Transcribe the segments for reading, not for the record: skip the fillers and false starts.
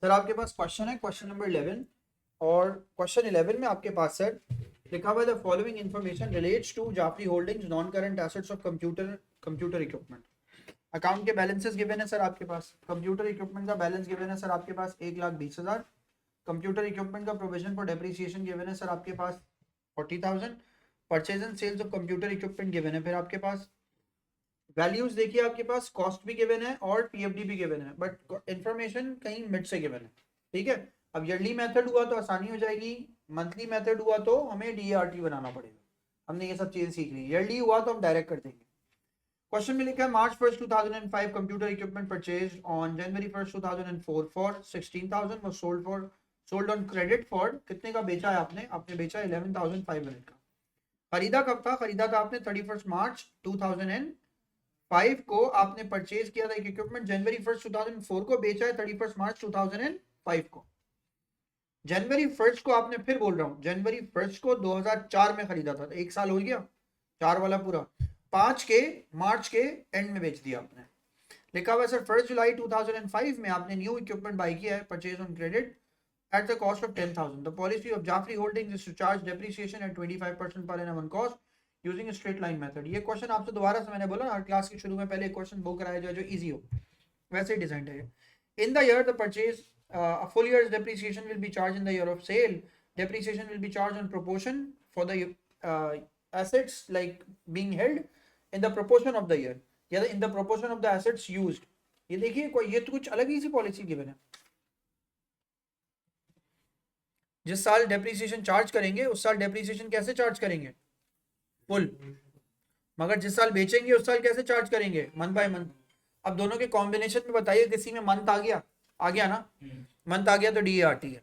Sir आपके पास question है question number 11 और क्वेश्चन 11 में आपके पास सर लिखा हुआ है the following information relates to Jafri holdings non current assets of computer equipment. Account के बैलेंसेस गिवन है सर आपके पास। कंप्यूटर इक्विपमेंट का बैलेंस गिवन है सर आपके पास 1,20,000। कंप्यूटर इक्विपमेंट का प्रोविजन फॉर डेप्रिसिएशन गिवन है सर आपके पास 40,000। Purchase and sales of computer equipment given है। फिर आपके पास वैल्यूज देखिए आपके पास कॉस्ट भी गिवन है और पीएफडी भी गिवन है, बट इंफॉर्मेशन कहीं मिड से गिवन है। ठीक है, अब ईयरली मेथड हुआ तो आसानी हो जाएगी, मंथली मेथड हुआ तो हमें डीआरटी बनाना पड़ेगा। हमने ये सब चीजें सीख ली। ईयरली हुआ तो हम डायरेक्ट कर देंगे। क्वेश्चन में लिखा है March 1st 2005 computer equipment purchase on January 1st 2004 for 16,000 was sold on credit for कितने का बेचा है आपने? आपने बेचा 11,500 का। खरीदा कब था? खरीदा था आपने 31 मार्च 2005 को आपने परचेज किया था एक इक्विपमेंट। जनवरी 1st 2004 को बेचा है 31 मार्च 2005 को। जनवरी 1st को आपने, फिर बोल रहा हूं, जनवरी 1st को 2004 में खरीदा था, तो 1 साल हो गया, 4 वाला पूरा। 5 के मार्च के एंड में बेच दिया आपने। लिखा हुआ सर 1 जुलाई 2005 में आपने न्यू इक्विपमेंट बाय किया है purchase on credit at the cost of 10,000. The policy of Jaffrey Holdings is to charge depreciation at 25% per annum on cost using a straight line method. ये क्वेश्चन आपसे दोबारा से मैंने बोला हर क्लास के शुरू में पहले एक क्वेश्चन वो कराया जाए जो इजी हो, वैसे ही डिजाइन है। In the year the purchase, a full year's depreciation will be charged in the year of sale. Depreciation will be charged on proportion for the assets like being held in the proportion of the year, या in the proportion of the assets used. ये देखिए ये तो कुछ अलग ही सी policy given है। जिस साल डेप्रिसिएशन चार्ज करेंगे उस साल डेप्रिसिएशन कैसे चार्ज करेंगे? फुल। मगर जिस साल बेचेंगे उस साल कैसे चार्ज करेंगे? Month by month. अब दोनों के कॉम्बिनेशन में बताइए, किसी में मंथ आ गया ना, मंथ आ गया तो डीएआरटी है।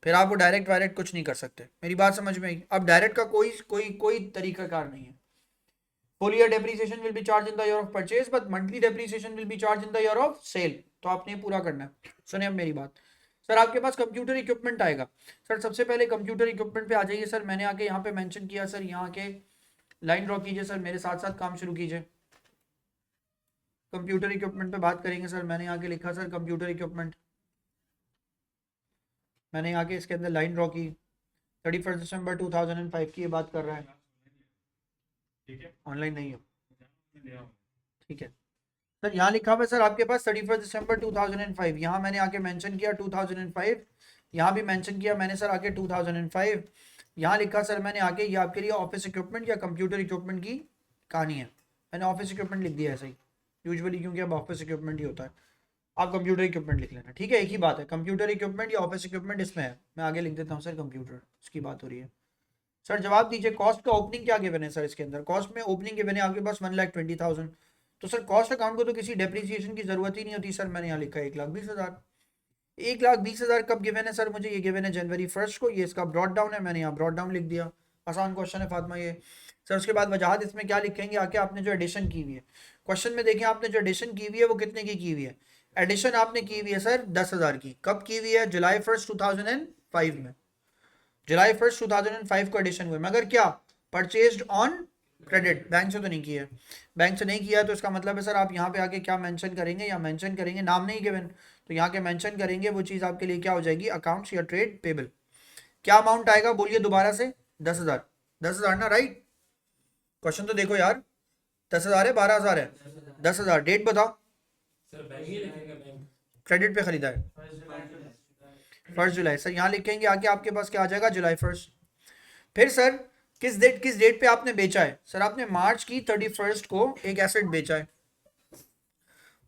फिर आप वो डायरेक्ट वायरेक्ट कुछ नहीं कर सकते। मेरी बात समझ में आई? अब डायरेक्ट का कोई कोई कोई तरीकाकार नहीं है। Full year depreciation will be charge in the year of purchase but monthly depreciation will be charge in the year of sale. तो आपने पूरा करना है। सुने अब मेरी बात। सर आपके पास कंप्यूटर इक्विपमेंट आएगा। सर सबसे पहले कंप्यूटर इक्विपमेंट पे आ जाइए। सर मैंने आके यहाँ पे मेंशन किया, सर यहाँ के लाइन ड्रॉ कीजिए। सर मेरे साथ साथ काम शुरू कीजिए। कंप्यूटर इक्विपमेंट पे बात करेंगे। सर मैंने यहाँ के लिखा सर कंप्यूटर इक्विपमेंट, मैंने यहाँ के इसके अंदर लाइन ड्रॉ की। 31 दिसंबर 2005 की ये बात कर रहा है। ऑनलाइन नहीं हो? ठीक है सर, यहाँ लिखा हुआ है सर आपके पास 31 दिसंबर 2005। यहाँ मैंने आके मेंशन किया 2005, यहाँ भी मेंशन किया मैंने सर आके 2005। यहाँ लिखा सर मैंने आके, ये आपके लिए ऑफिस इक्विपमेंट या कंप्यूटर इक्विपमेंट की कहानी है। मैंने ऑफिस इक्विपमेंट लिख दिया ऐसे ही यूजुअली, क्योंकि अब ऑफिस इक्विपमेंट ही होता है। आप कंप्यूटर इक्विपमेंट लिख लेना, ठीक है, एक ही बात है। कंप्यूटर इक्विपमेंट या ऑफिस इक्विपमेंट इसमें है। मैं आगे लिख देता हूँ सर कंप्यूटर, इसकी बात हो रही है। सर जवाब दीजिए, कॉस्ट का ओपनिंग क्या गिवन है? सर इसके अंदर कॉस्ट में ओपनिंग गिवन है आपके पास 1,20,000। तो सर कॉस्ट अकाउंट को तो किसी डेप्रिसिएशन की जरूरत ही नहीं होती। सर मैंने यहाँ लिखा है 1,20,000। 1,20,000 कब गिवन है सर मुझे? ये गिवन है जनवरी 1st को। ये इसका ब्रॉड डाउन है, मैंने यहाँ ब्रॉड डाउन लिख दिया। आसान क्वेश्चन है फातिमा ये। सर उसके बाद वजाहत इसमें क्या लिखेंगे आके, आपने जो एडिशन की हुई है क्वेश्चन में देखें, आपने जो एडिशन की हुई है वो कितने की हुई है? एडिशन आपने की हुई है सर 10,000 की। कब की हुई है? जुलाई 1st 2005 में। जुलाई 1st 2005 को एडिशन हुए, मगर क्या? Purchased on credit. बैंक से तो नहीं किया है। बैंक से नहीं किया तो इसका मतलब है सर आप यहाँ पे आके क्या मेंशन करेंगे? या मेंशन करेंगे, नाम नहीं गिवन तो यहाँ के मेंशन करेंगे, वो चीज़ आपके लिए क्या हो जाएगी? अकाउंट्स या ट्रेड पेबल। क्या अमाउंट आएगा बोलिए दोबारा से? 10,000। 10,000 ना, राइट? क्वेश्चन तो देखो यार, 10,000 है 12,000 है? 10,000। डेट बताओ। क्रेडिट पे खरीदा है 1 जुलाई। सर यहाँ लिखेंगे आगे आपके पास क्या आ जाएगा? जुलाई 1st। फिर सर किस डेट पे आपने बेचा है? सर आपने मार्च की 31st को एक एसेट बेचा है।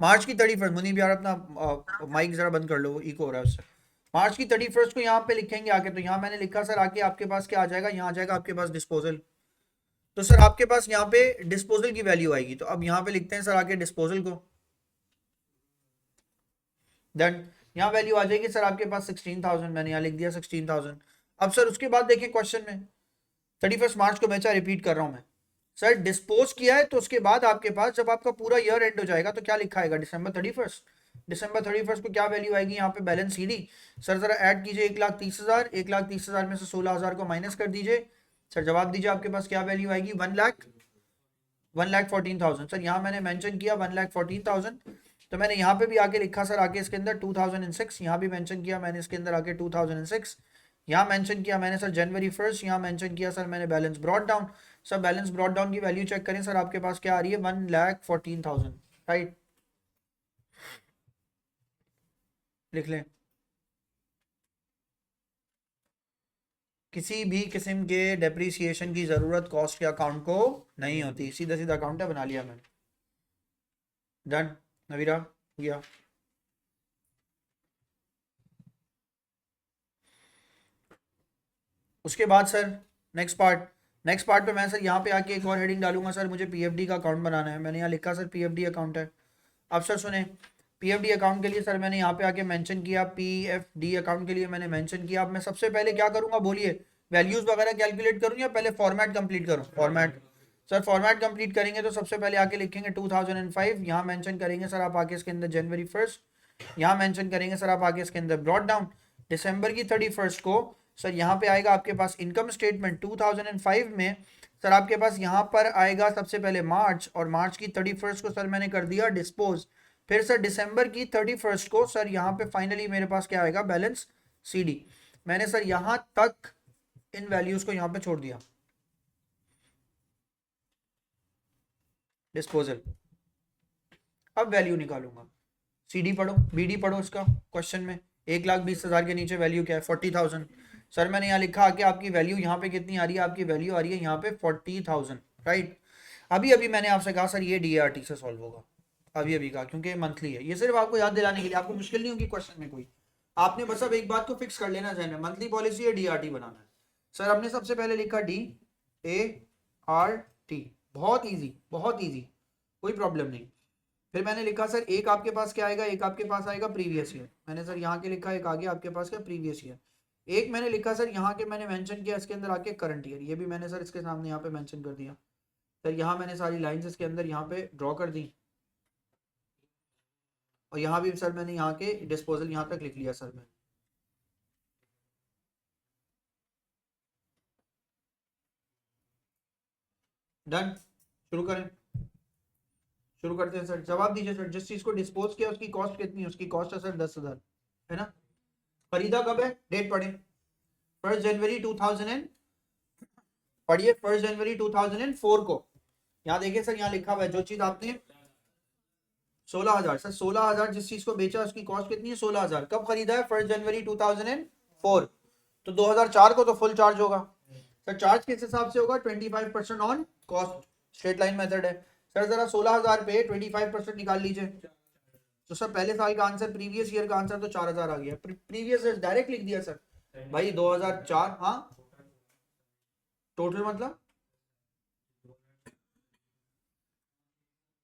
मार्च की 31st। मुनीब यार अपना माइक जरा बंद कर लो, वो इको हो रहा है उससे। मार्च की 31st को यहाँ पे लिखेंगे आके। तो यहाँ मैंने लिखा सर आके आपके पास क्या आ जाएगा? यहाँ आ जाएगा आपके पास डिस्पोजल। तो सर आपके पास यहाँ पे डिस्पोजल की वैल्यू आएगी। तो अब यहाँ पे लिखते हैं सर आके डिस्पोजल को। देन यहाँ वैल्यू आ जाएगी सर आपके पास 16,000। मैंने यहाँ लिख दिया 16,000। अब सर उसके बाद देखिए क्वेश्चन में 31 मार्च को बेचा, रिपीट कर रहा हूं मैं सर, डिस्पोज किया है। तो उसके बाद आपके पास जब आपका पूरा ईयर एंड हो जाएगा तो क्या लिखा आएगा? डिसंबर 31st। डिसंबर 31st को क्या वैल्यू आएगी? यहाँ पे बैलेंस सीडी। सर जरा ऐड कीजिए 1,30,000। 1,30,000 में से 16,000 को माइनस कर दीजिए। सर जवाब दीजिए आपके पास क्या वैल्यू आएगी? 1,14,000। सर यहाँ मैंने मेंशन किया 1,14,000। तो मैंने यहाँ पे भी आके लिखा सर आके इसके अंदर 2006, यहाँ भी मेंशन किया मैंने इसके अंदर आके 2006, यहाँ मेंशन किया मैंने सर जनवरी 1, यहाँ मेंशन किया सर मैंने balance brought down. Sir balance brought down की वैल्यू चेक करें सर, आपके पास क्या आ रही है 1,14,000, राइट, लिख लें। किसी भी किस्म के डेप्रीसिएशन की जरूरत कॉस्ट के अकाउंट को नहीं होती, सीधा सीधा अकाउंट है, बना लिया मैंने, डन। नवीरा हो गया। उसके बाद सर नेक्स्ट पार्ट पे मैं सर यहाँ पे आके एक और हेडिंग डालूंगा सर, मुझे पीएफडी का अकाउंट बनाना है। मैंने यहाँ लिखा सर पीएफडी अकाउंट है। अब सर सुने, पीएफडी अकाउंट के लिए सर मैंने यहाँ पे आके मेंशन किया, पीएफडी अकाउंट के लिए मैंने मेंशन किया। अब मैं सबसे पहले क्या करूँगा बोलिए, वैल्यूज वगैरह कैलकुलेट करूँ या पहले फॉर्मेट कंप्लीट करूँ? फॉर्मेट। सर फॉर्मेट कंप्लीट करेंगे तो सबसे पहले आके लिखेंगे 2005, यहाँ मेंशन करेंगे सर आप आके इसके अंदर जनवरी 1, यहाँ मेंशन करेंगे सर आप आगे इसके अंदर ब्रॉट डाउन दिसंबर की 31 को। सर यहाँ पे आएगा आपके पास इनकम स्टेटमेंट 2005 में, सर आपके पास यहाँ पर आएगा सबसे पहले मार्च, और मार्च की 31 को सर मैंने कर दिया डिस्पोज। फिर सर दिसंबर की 31 को सर यहाँ पे फाइनली मेरे पास क्या आएगा, बैलेंस सीडी। मैंने सर यहाँ तक इन वैल्यूज को यहाँ पे छोड़ दिया, डिस्पोजल। अब वैल्यू निकालूंगा, सीडी पढ़ो, बीडी पढ़ो, इसका क्वेश्चन में 1,20,000 के नीचे वैल्यू क्या है 40,000। सर मैंने यहाँ लिखा कि आपकी वैल्यू यहाँ पे कितनी आ रही है, आपकी वैल्यू आ रही है यहाँ पे 40,000, राइट। अभी अभी मैंने आपसे कहा सर ये डीआरटी से सॉल्व होगा, अभी अभी कहा, क्योंकि मंथली है। ये सिर्फ आपको याद दिलाने के लिए, आपको मुश्किल नहीं होगी क्वेश्चन में कोई, आपने बस अब एक बात को फिक्स कर लेना जहन में, मंथली पॉलिसी है, डीआरटी बनाना है। सर हमने सबसे पहले लिखा DART, बहुत ईजी, कोई प्रॉब्लम नहीं। फिर मैंने लिखा सर एक आपके पास क्या आएगा, एक आपके पास आएगा प्रीवियस ईयर। मैंने सर यहाँ के लिखा, एक आगे आपके पास क्या प्रीवियस ईयर। एक मैंने लिखा सर यहाँ के मैंने मेंशन किया इसके अंदर आके करंट ईयर, ये भी मैंने सर इसके सामने यहाँ पे मेंशन कर दिया। सर यहाँ मैंने सारी लाइंस इसके अंदर यहाँ पे ड्रॉ कर दी, और यहाँ भी सर मैंने यहाँ के डिस्पोजल यहाँ तक लिख लिया सर मैं। डन, शुरू करते हैं सर। जवाब दीजिए सर, जिस चीज को डिस्पोज किया उसकी कॉस्ट कितनी है? उसकी कॉस्ट है सर 10,000, है ना। खरीदा कब है, डेट पढ़े 1 जनवरी 2000 पढ़िए 1 जनवरी 2004 को। यहाँ देखिए सर, यहाँ लिखा हुआ है जो चीज आपने 16,000, सर 16,000 जिस चीज को बेचा उसकी कॉस्ट कितनी है 16,000। कब खरीदा है 1 जनवरी 2004, तो 2004 को तो फुल चार्ज होगा। सर चार्ज किस हिसाब से होगा, 25% on cost, straight line method है। सर जरा 16,000 पे 25% निकाल लीजिए। तो सर पहले साल का आंसर, प्रीवियस ईयर का आंसर तो 4,000 आ गया, प्रीवियस ईयर डायरेक्ट लिख दिया सर भाई 2004। हाँ टोटल मतलब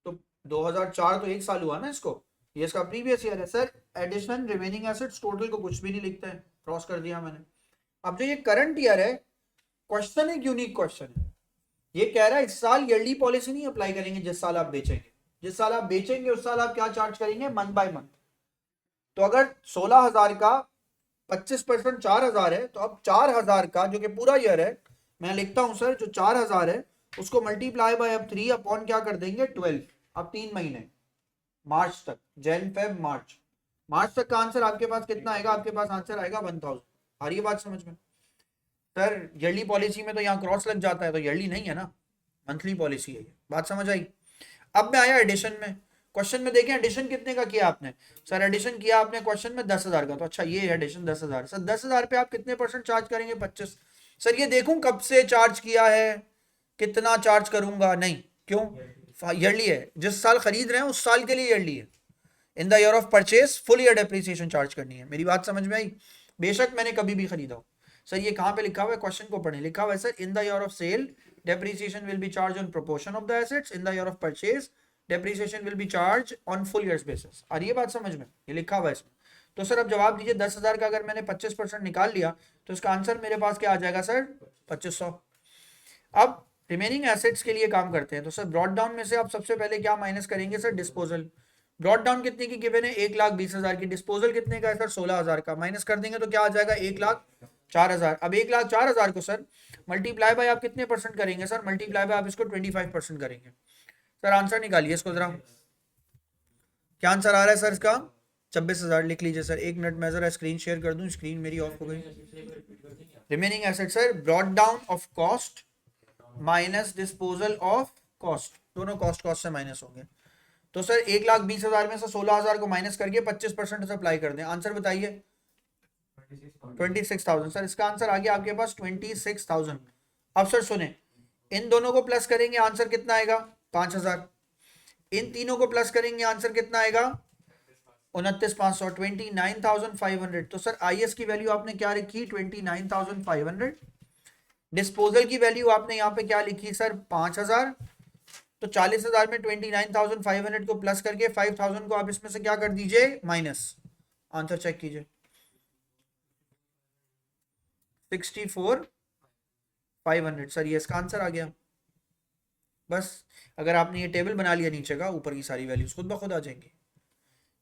तो 2004 तो एक साल हुआ ना इसको, ये इसका प्रीवियस ईयर है। Sir addition remaining assets total को कुछ भी नहीं लिखते हैं, क्रॉस कर दिया मैंने। अब जो ये करंट ईयर है, क्वेश्चन एक यूनिक क्वेश्चन है। ये कह रहा है इस साल ईयरली पॉलिसी नहीं अप्लाई करेंगे, जिस साल आप बेचेंगे, जिस साल आप बेचेंगे उस साल आप क्या चार्ज करेंगे, मंथ बाय मंथ। तो अगर 16,000 का 25% 4,000 है, तो अब 4,000 का जो कि पूरा ईयर है, मैं लिखता हूं सर जो 4,000 है उसको मल्टीप्लाई बाय अब 3 अपॉन क्या कर देंगे 12। अब 3 महीने मार्च तक, जैन फेब मार्च, मार्च तक का आंसर आपके पास कितना आएगा, आपके पास आंसर आएगा 1,000। आ रही है बात समझ में? सर ईयरली पॉलिसी में तो यहाँ क्रॉस लग जाता है, तो ईयरली नहीं है ना, मंथली पॉलिसी है। बात समझ आई? अब मैं आया एडिशन में। क्वेश्चन में देखें एडिशन कितने का किया आपने, सर एडिशन किया आपने क्वेश्चन में 10,000 का, तो अच्छा ये एडिशन 10,000। सर 10,000 पे आप कितने % चार्ज करेंगे, 25। सर ये देखूं कब से चार्ज किया है, कितना चार्ज करूंगा, नहीं, क्यों, ईयरली है, जिस साल खरीद रहे हैं उस साल के लिए ईयरली है। इन the year of purchase full year depreciation charge करनी है। मेरी बात समझ में आई? बेशक मैंने कभी भी खरीदा हो। सर ये कहाँ पे लिखा हुआ है, क्वेश्चन को पढ़ें, लिखा हुआ है sir in the year of sale depreciation will be charged on proportion of the assets, in the year of purchase depreciation will be charged on full years basis। आ रही है बात समझ में? ये लिखा हुआ है इसमें। तो सर अब जवाब दीजिए, 10,000 का अगर मैंने 25% निकाल लिया तो इसका आंसर मेरे पास क्या आ जाएगा सर, 2,500। अब रिमेनिंग एसेट्स के लिए काम करते हैं। तो सर ब्रॉड डाउन में से आप सबसे पहले क्या माइनस करेंगे सर, डिस्पोजल। ब्रॉड डाउन कितने की गिवन है, 1,20,000 की। डिस्पोजल कितने का है सर, 16,000 का। माइनस कर देंगे तो क्या आ जाएगा, 1,04,000। अब 1,04,000 को सर मल्टीप्लाई बाय आप कितने % करेंगे सर, मल्टीप्लाई बाय आप इसको 25% करेंगे। सर आंसर निकालिए इसको जरा, क्या आंसर आ रहा है सर इसका? 26,000 लिख लीजिए सर। 1 मिनट में जरा स्क्रीन शेयर कर दूं, स्क्रीन मेरी ऑफ हो गई। Remaining asset sir brought down of cost minus disposal of cost, दोनों कॉस्ट कॉस्ट से माइनस होंगे। तो सर 1,20,000 में से 16,000 को माइनस करके 25% अप्लाई कर दें। आंसर बताइए। 26,000 सर, इसका आंसर आ गया आपके पास 26,000। अब सर सुने, इन दोनों को प्लस करेंगे आंसर कितना आएगा? 5,000। इन तीनों को प्लस करेंगे आंसर कितना आएगा? 29,500, 29,500। तो सर आई एस की वैल्यू आपने क्या लिखी? 29,500। डिस्पोजल की वैल्यू आपने यहाँ पे क्या लिखी सर? 5,000। तो 40,000 में 29,500 को प्लस करके 5,000 को आप इसमें से क्या कर दीजिए? माइनस। आंसर चेक कीजिए। 64,500 सर, ये इसका आंसर आ गया। बस अगर आपने ये टेबल बना लिया नीचे का, ऊपर की सारी वैल्यूज खुद ब खुद आ जाएंगी।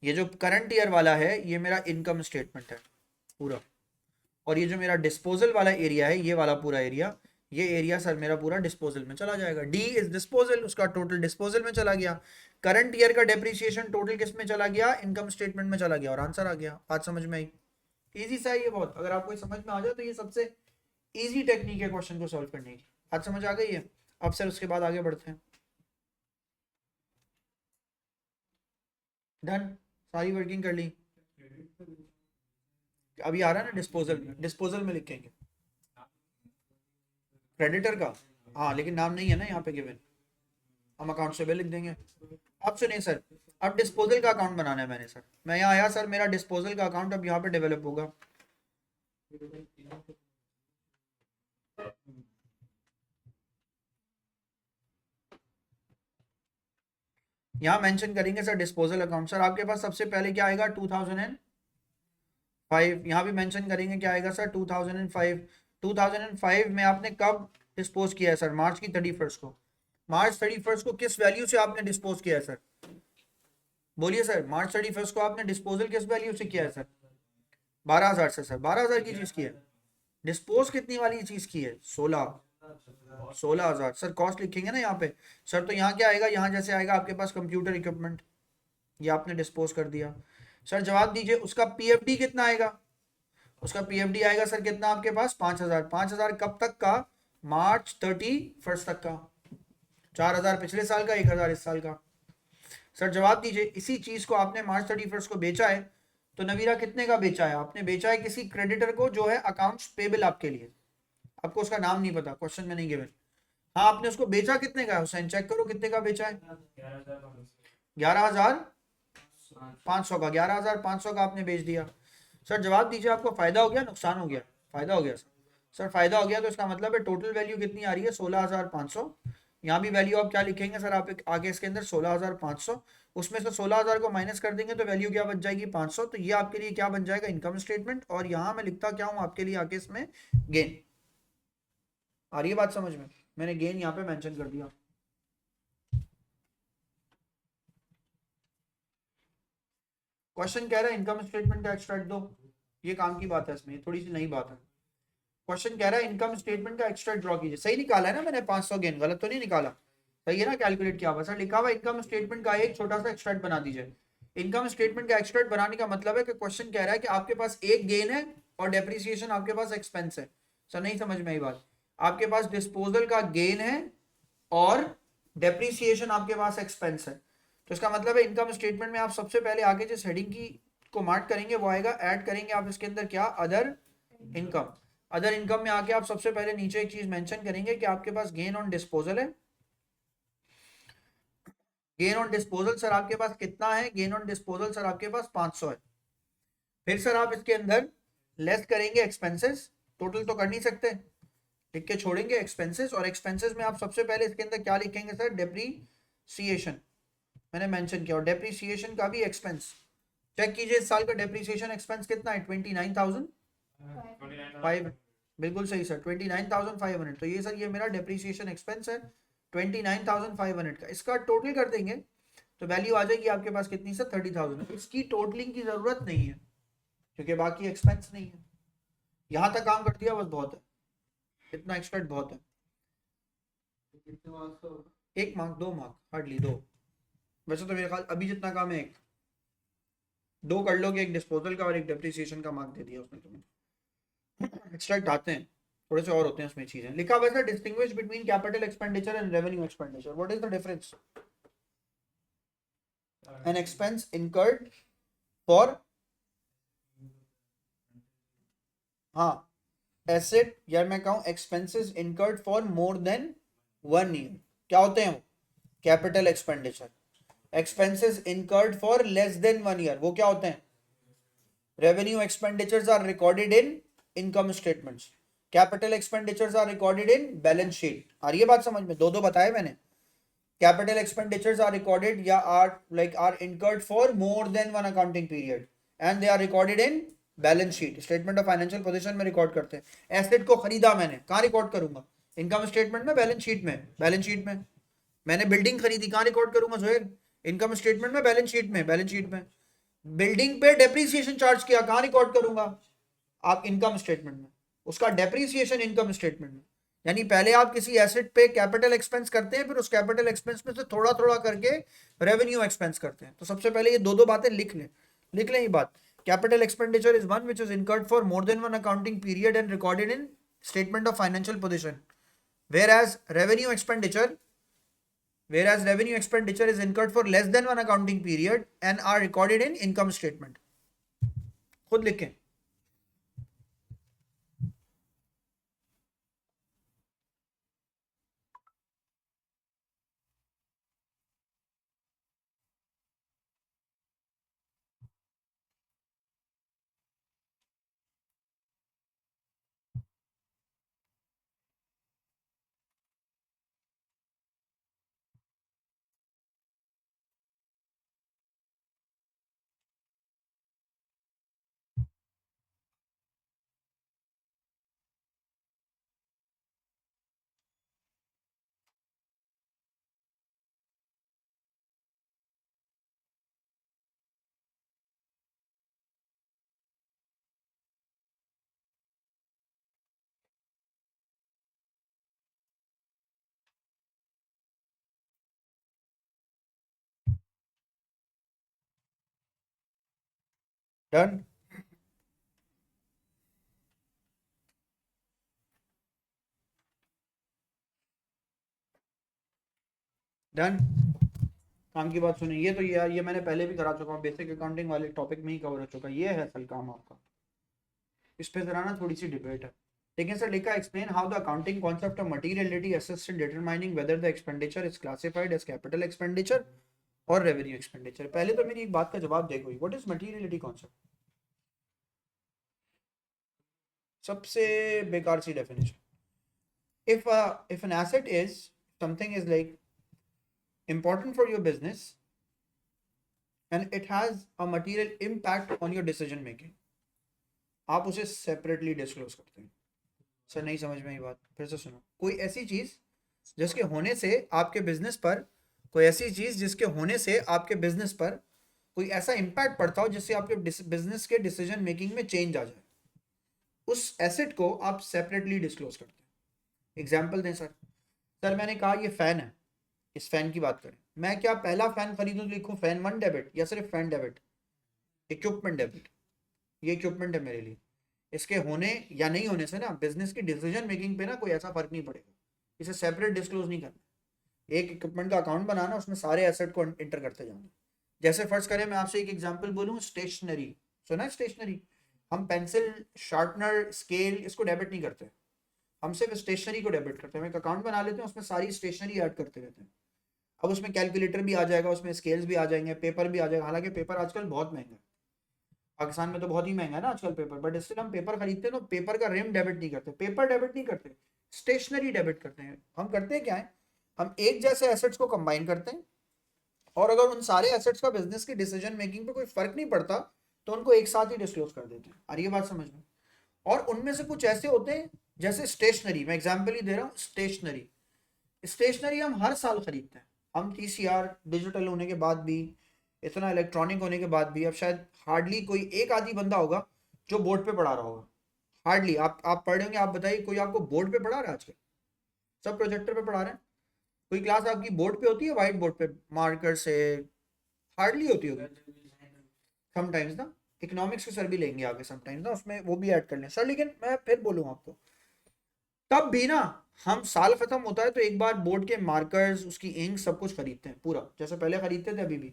ये जो करंट ईयर वाला है ये मेरा इनकम स्टेटमेंट है पूरा, और ये जो मेरा डिस्पोजल वाला एरिया है, ये वाला पूरा एरिया, ये एरिया सर मेरा पूरा डिस्पोजल में चला जाएगा। डी इज डिस्पोजल, उसका टोटल डिस्पोजल में चला गया। करंट ईयर का डेप्रिसिएशन टोटल किस में चला गया? इनकम स्टेटमेंट में चला गया, और आंसर आ गया। बात समझ में आई? इजी सा है ये बहुत। अगर आपको समझ में आ जाए तो ये सबसे इजी टेक्निक है क्वेश्चन को सॉल्व करने की। बात समझ आ गई है? अब सर उसके बाद आगे बढ़ते हैं। डन, सारी वर्किंग कर ली। अभी आ रहा है ना डिस्पोजल में, डिस्पोजल में लिखेंगे क्रेडिटर का। हाँ लेकिन नाम नहीं है ना यहाँ पे गिवन, हम अकाउंट से भी लिख देंगे। अब सुनिए सर, अब डिस्पोजल का अकाउंट बनाना है मैंने सर। मैं यहाँ आया सर, मेरा डिस्पोजल का अकाउंट अब यहाँ पे डेवलप होगा। यहाँ मेंशन करेंगे सर डिस्पोजल अकाउंट। सर आपके पास सबसे पहले क्या आएगा? 2005। यहाँ भी मेंशन करेंगे क्या आएगा सर? 2005। 2005 में आपने कब डिस्पोज किया है सर? मार्च की 31st को। मार्च 31st को किस वैल्यू से आपने डिस्पोज किया है सर? बोलिए सर, मार्च 31st को आपने डिस्पोजल किस वैल्यू से किया है सर? 12,000 से सर। 12,000 की चीज की है। डिस्पोज कितनी वाली चीज की है? 16,000 सर। कॉस्ट लिखेंगे ना यहाँ पे सर, तो यहाँ क्या आएगा? यहाँ जैसे आएगा आपके पास कंप्यूटर इक्विपमेंट, ये आपने डिस्पोज कर दिया। सर जवाब दीजिए, उसका पीएफडी कितना आएगा? उसका पीएफडी आएगा सर कितना आपके पास? 5,000। 5,000 कब तक का? मार्च 31st तक का। 4,000 पिछले साल का, 1,000 इस साल का। सर जवाब दीजिए, इसी चीज को आपने मार्च 31st को बेचा है, तो नवीरा कितने का बेचा है? आपने बेचा है किसी क्रेडिटर को जो है अकाउंट्स पेबल आपके लिए। आपको उसका नाम नहीं पता, क्वेश्चन में नहीं गिवन। हाँ आपने उसको बेचा कितने का है हुसैन? चेक करो कितने का बेचा है। 11,500 का। 11,500 का आपने बेच दिया। सर जवाब दीजिए, आपको फायदा हो गया नुकसान हो गया? फायदा हो गया सर। सर फायदा हो गया, तो इसका मतलब है टोटल वैल्यू कितनी आ रही है? 16,500। यहाँ भी वैल्यू आप क्या लिखेंगे सर? आप आगे इसके अंदर 16,500, उसमें से 16,000 को माइनस कर देंगे तो वैल्यू क्या बच जाएगी? 500। तो ये आपके लिए क्या बन जाएगा? Income statement. और यहाँ मैं लिखता क्या हूँ आपके लिए आगे इसमें? गेन। आ रही है बात समझ में? मैंने गेन यहाँ पे मेंशन कर दिया। क्वेश्चन कह रहा है इनकम स्टेटमेंट का एक्सट्रैक्ट दो, ये काम की बात है इसमें, ये थोड़ी सी नई बात है। क्वेश्चन कह रहा है इनकम स्टेटमेंट का एक्सट्रैक्ट ड्रॉ कीजिए। सही निकाला है ना मैंने? 500 गेन, गलत तो नहीं निकाला? सही है ना? कैलकुलेट किया हुआ सर। लिखा हुआ इनकम स्टेटमेंट का एक छोटा सा एक्सट्रैक्ट बना दीजिए। इनकम स्टेटमेंट का एक्सट्रैक्ट बनाने का मतलब है कि क्वेश्चन कह रहा है कि आपके पास एक गेन है और डेप्रिसिएशन आपके पास एक्सपेंस है। सर नहीं समझ में आई बात? आपके पास डिस्पोजल का गेन है और डेप्रिसिएशन आपके पास एक्सपेंस है। तो इसका मतलब है इनकम स्टेटमेंट में आप सबसे पहले आगे जिस हेडिंग की को मार्क करेंगे वो आएगा, ऐड करेंगे आप इसके अंदर क्या? Other income. अदर इनकम में आके आप सबसे पहले नीचे एक चीज मेंशन करेंगे कि आपके पास गेन ऑन डिस्पोजल है। गेन ऑन डिस्पोजल सर आपके पास कितना है? गेन ऑन डिस्पोजल सर आपके पास 500 है। फिर सर आप इसके अंदर लेस करेंगे एक्सपेंसेस। टोटल तो कर नहीं सकते, लिख के छोड़ेंगे एक्सपेंसेस। और एक्सपेंसेस में आप सबसे पहले इसके अंदर क्या लिखेंगे सर? डेप्रीसिएशन मैंने मेंशन किया, और डेप्रीसिएशन का भी एक्सपेंस चेक कीजिए। इस साल का डेप्रीसिएशन एक्सपेंस कितना है? 29,500। बिल्कुल सही सर, 29,500। तो ये सर ये मेरा डेप्रीसिएशन एक्सपेंस है 29,500 का। इसका टोटल कर देंगे तो वैल्यू आ जाएगी आपके पास कितनी सर? 30,000। इसकी टोटलिंग की जरूरत नहीं है क्योंकि बाकी एक्सपेंस नहीं है। यहां तक काम कर दिया बस, बहुत है, इतना एक्सपेक्ट बहुत है। 1 मार्क 2 मार्क हार्डली 2। वैसे तो मेरे ख्याल अभी जितना काम है 1। दो कर लोगे, एक डिस्पोजल का और एक डेप्रिसिएशन का मार्क दे दिया उसने तुम्हें। एक्सट्रैक्ट आते हैं, थोड़े से और होते हैं उसमें चीजें। लिखा हुआ है distinguish between capital expenditure and revenue expenditure. What is the difference? An expense incurred for, हाँ, एसेट, या मैं कहूं expenses incurred for more than 1 year, क्या होते हैं वो? Capital expenditure. Expenses incurred for less than 1 year, वो क्या होते हैं? Revenue expenditures are recorded in income statements. Capital expenditures are recorded in balance sheet. आ रही है बात समझ में? दो दो बताए मैंने। कैपिटल एक्सपेंडिचर्स आर रिकॉर्डेड या are incurred for more than 1 accounting period and they are recorded in balance sheet, statement of financial position में रिकॉर्ड करते हैं। एसेट को खरीदा मैंने, कहाँ रिकॉर्ड करूंगा? इनकम स्टेटमेंट में, बैलेंस शीट में? बैलेंस शीट में। मैंने बिल्डिंग खरीदी, कहाँ रिकॉर्ड करूंगा जोहेर? इनकम स्टेटमेंट में, बैलेंस शीट में? बैलेंस शीट में। बिल्डिंग पे डेप्रीसिएशन चार्ज किया, कहाँ रिकॉर्ड करूंगा? आप इनकम स्टेटमेंट में। उसका डेप्रीसिएशन इनकम स्टेटमेंट में। यानी पहले आप किसी एसेट पे कैपिटल एक्सपेंस करते हैं, फिर उस कैपिटल एक्सपेंस में से थोड़ा थोड़ा करके रेवेन्यू एक्सपेंस करते हैं। तो सबसे पहले ये दो दो बातें लिख लें ये बात। Capital expenditure is one which is incurred for more than 1 accounting period and recorded in statement of financial position, whereas revenue expenditure is incurred for less than 1 accounting period and are recorded in income statement. खुद लिखें। Done. Done. काम की बात सुनिए, ये तो यार ये मैंने पहले भी करा चुका हूँ, बेसिक अकाउंटिंग वाले टॉपिक में ही कवर हो चुका है। ये है असल काम आपका। इस पे जरा ना थोड़ी सी डिबेट है। लेकिन सर लिखा, explain how the accounting concept of materiality assist in determining whether the expenditure is classified as capital expenditure और रेवेन्यू एक्सपेंडिचर। पहले तो मेरी एक बात का जवाब देखो, व्हाट इज मटीरियलिटी कॉन्सेप्ट? सबसे बेकार सी definition. if an asset is, something is like important for your business and it has a material impact on your decision making, आप उसे सेपरेटली डिस्क्लोज करते हैं। सर नहीं समझ में आई बात, फिर से सुनो। कोई ऐसी चीज जिसके होने से आपके बिजनेस पर, कोई ऐसी चीज जिसके होने से आपके बिजनेस पर कोई ऐसा इंपैक्ट पड़ता हो जिससे आपके बिजनेस के डिसीजन मेकिंग में चेंज आ जाए, उस एसेट को आप सेपरेटली डिस्क्लोज करते हैं। एग्जाम्पल दें सर। सर मैंने कहा ये फैन है, इस फैन की बात करें, मैं क्या पहला फैन खरीदूं तो लिखूं फैन 1 डेबिट या सिर्फ फैन डेबिट? Equipment debit. ये इक्विपमेंट है मेरे लिए, इसके होने या नहीं होने से ना बिजनेस की डिसीजन मेकिंग पे ना कोई ऐसा फर्क नहीं पड़ेगा। इसे सेपरेट डिस्क्लोज नहीं करना। एक इक्विपमेंट का अकाउंट बनाना, उसमें सारे एसेट को इंटर करते जाना। जैसे फर्स्ट करें, मैं आपसे एक एग्जांपल बोलूं, स्टेशनरी। सुना है स्टेशनरी? हम पेंसिल, शार्पनर, स्केल, इसको डेबिट नहीं करते, हम सिर्फ स्टेशनरी को डेबिट करते हैं। हम एक अकाउंट बना लेते हैं, उसमें सारी स्टेशनरी ऐड करते रहते हैं। अब उसमें कैलकुलेटर भी आ जाएगा, उसमें स्केल्स भी आ जाएंगे, पेपर भी आ जाएगा। हालांकि पेपर आजकल बहुत महंगा है, पाकिस्तान में तो बहुत ही महंगा है ना आजकल पेपर, बट स्टिल हम पेपर खरीदते हैं तो पेपर का रेम डेबिट नहीं करते, पेपर डेबिट नहीं करते, स्टेशनरी डेबिट करते हैं। हम करते हैं क्या है, हम एक जैसे एसेट्स को कंबाइन करते हैं और अगर उन सारे एसेट्स का बिजनेस की डिसीजन मेकिंग पे कोई फर्क नहीं पड़ता तो उनको एक साथ ही डिस्क्लोज कर देते हैं। और ये बात समझ में। और उनमें से कुछ ऐसे होते हैं जैसे स्टेशनरी, मैं एग्जाम्पल ही दे रहा हूँ। स्टेशनरी, स्टेशनरी हम हर साल खरीदते हैं। हम टीसीआर डिजिटल होने के बाद भी, इतना इलेक्ट्रॉनिक होने के बाद भी, अब शायद हार्डली कोई एक आधी बंदा होगा जो बोर्ड पे पढ़ा रहा होगा। हार्डली। आप पढ़ रहे होंगे, आप बताइए कोई आपको बोर्ड पे पढ़ा रहा है आजकल? सब प्रोजेक्टर पे पढ़ा रहे हैं। कोई क्लास आपकी बोर्ड पे होती है, व्हाइट बोर्ड पे मार्कर से? हार्डली होती होगी। समटाइम्स ना, इकोनॉमिक्स के सर भी लेंगे आगे समटाइम्स ना, उसमें वो भी ऐड कर लें सर। लेकिन मैं फिर बोलूँ आपको, तब भी ना हम साल खत्म होता है तो एक बार बोर्ड के मार्कर्स, उसकी इंक, सब कुछ खरीदते हैं पूरा, जैसे पहले खरीदते थे अभी भी।